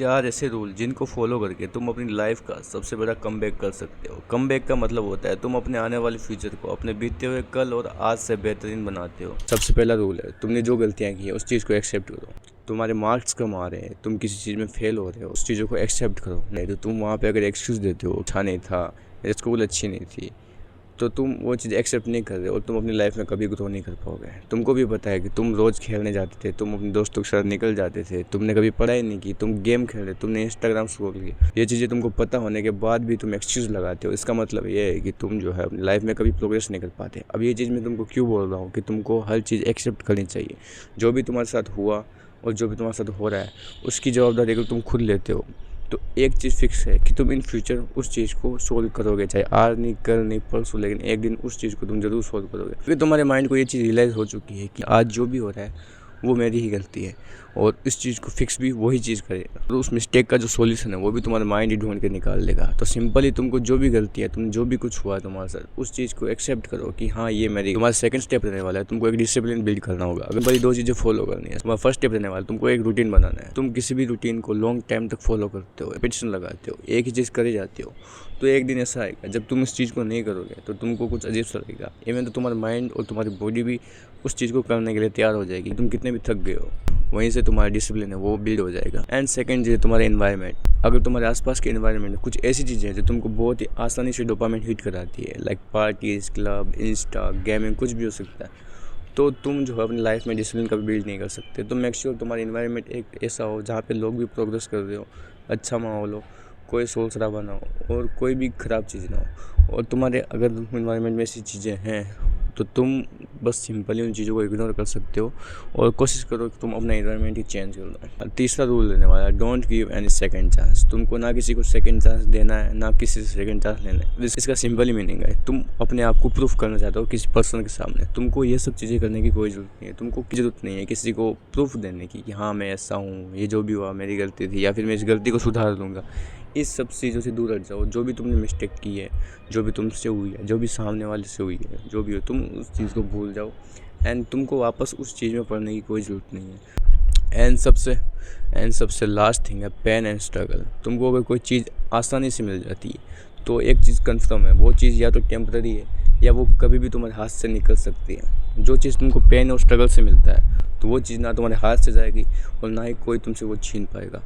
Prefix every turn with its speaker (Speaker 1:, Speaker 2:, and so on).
Speaker 1: 4 ऐसे रूल जिनको फॉलो करके तुम अपनी लाइफ का सबसे बड़ा कमबैक कर सकते हो। कमबैक का मतलब होता है तुम अपने आने वाले फ्यूचर को अपने बीते हुए कल और आज से बेहतरीन बनाते हो। सबसे पहला रूल है, तुमने जो गलतियां की है उस चीज़ को एक्सेप्ट करो। तुम्हारे मार्क्स कम आ रहे हैं, तुम किसी चीज़ में फेल हो रहे हो, उस चीज़ों को एक्सेप्ट करो। नहीं तो तुम वहाँ पे अगर एक्सक्यूज़ देते हो अच्छा नहीं था, स्कूल अच्छी नहीं थी, तो तुम वो चीज़ एक्सेप्ट नहीं कर रहे और तुम अपनी लाइफ में कभी ग्रो नहीं कर पाओगे। तुमको भी पता है कि तुम रोज़ खेलने जाते थे, तुम अपने दोस्तों के साथ निकल जाते थे, तुमने कभी पढ़ाई नहीं की, तुम गेम खेल रहे, तुमने इंस्टाग्राम स्क्रॉल किया। ये चीज़ें तुमको पता होने के बाद भी तुम एक्सक्यूज़ लगाते हो। इसका मतलब ये है कि तुम जो है अपनी लाइफ में कभी प्रोग्रेस नहीं कर पाते। अब ये चीज़ मैं तुमको क्यों बोल रहा हूँ कि तुमको हर चीज़ एक्सेप्ट करनी चाहिए। जो भी तुम्हारे साथ हुआ और जो भी तुम्हारे साथ हो रहा है उसकी जवाबदारी अगर तुम खुद लेते हो तो एक चीज़ फिक्स है कि तुम इन फ्यूचर उस चीज़ को सोल्व करोगे, चाहे आज नहीं, कल नहीं, परसों, लेकिन एक दिन उस चीज़ को तुम ज़रूर सोल्व करोगे। क्योंकि तुम्हारे माइंड को ये चीज़ रियलाइज़ हो चुकी है कि आज जो भी हो रहा है वो मेरी ही गलती है और इस चीज़ को फिक्स भी वही चीज़ करेगा। तो उस मिस्टेक का जो सॉल्यूशन है वो भी तुम्हारा माइंड ही ढूंढ के निकाल देगा। तो सिंपली तुमको जो भी गलती है, तुम जो भी कुछ हुआ है तुम्हारे साथ, उस चीज़ को एक्सेप्ट करो कि हाँ ये मेरी। तुम्हारा सेकंड स्टेप रहने वाला है, तुमको एक डिसिप्लिन बिल्ड करना होगा। अगर बड़ी 2 चीज़ें फॉलो करनी है। तुम्हारा फर्स्ट स्टेप रहने वाला है, तुमको एक रूटीन बनाना है। तुम किसी भी रूटीन को लॉन्ग टाइम तक फॉलो करते हो, रिपीटेशन लगाते हो, एक ही चीज़ करे जाते हो, तो एक दिन ऐसा आएगा जब तुम इस चीज़ को नहीं करोगे तो तुमको कुछ अजीब सा लगेगा। इवन तो तुम्हारा माइंड और तुम्हारी बॉडी भी उस चीज़ को करने के लिए तैयार हो जाएगी। तुम कितने भी थक गए हो, वहीं से तुम्हारा डिसिप्लिन है वो बिल्ड हो जाएगा। एंड सेकंड जो है तुम्हारा एनवायरनमेंट। अगर तुम्हारे आसपास के एनवायरनमेंट में कुछ ऐसी चीज़ें हैं जो तुमको बहुत ही आसानी से डोपामाइन हिट कराती है, like parties, club, Insta, gaming, कुछ भी हो सकता है, तो तुम जो है अपनी लाइफ में डिसिप्लिन कभी बिल्ड नहीं कर सकते। तो मेक श्योर तुम्हारा एनवायरनमेंट एक ऐसा हो जहाँ पे लोग भी प्रोग्रेस कर रहे हो, अच्छा माहौल हो, कोई शोर शराबा ना हो और कोई भी ख़राब चीज़ ना हो। और तुम्हारे अगर एनवायरनमेंट में ऐसी चीज़ें हैं तो तुम बस सिंपली उन चीज़ों को इग्नोर कर सकते हो और कोशिश करो कि तुम अपना एनवायरनमेंट ही चेंज कर दो। तीसरा रूल लेने वाला है, don't give any second chance. तुमको ना किसी को सेकंड चांस देना है, ना किसी से सेकंड चांस लेना है। इसका सिंपल ही मीनिंग है, तुम अपने आप को प्रूफ करना चाहते हो किसी पर्सन के सामने। तुमको ये सब चीज़ें करने की कोई ज़रूरत नहीं है। तुमको ज़रूरत नहीं है किसी को प्रूफ देने की कि हाँ मैं ऐसा हूँ, ये जो भी हुआ मेरी गलती थी या फिर मैं इस गलती को सुधार लूँगा। इस सब चीज़ों से दूर हट जाओ। जो भी तुमने मिस्टेक की है, जो भी तुमसे हुई है, जो भी सामने वाले से हुई है, जो भी हो, तुम उस चीज़ को भूल जाओ एंड तुमको वापस उस चीज़ में पढ़ने की कोई ज़रूरत नहीं है। एंड सबसे लास्ट थिंग है पेन एंड स्ट्रगल। तुमको अगर कोई चीज़ आसानी से मिल जाती है तो एक चीज़ कन्फर्म है, वो चीज़ या तो टेम्पररी है या वो कभी भी तुम्हारे हाथ से निकल सकती है। जो चीज़ तुमको पेन और स्ट्रगल से मिलता है तो वो चीज़ ना तुम्हारे हाथ से जाएगी और ना ही कोई तुमसे वो छीन पाएगा।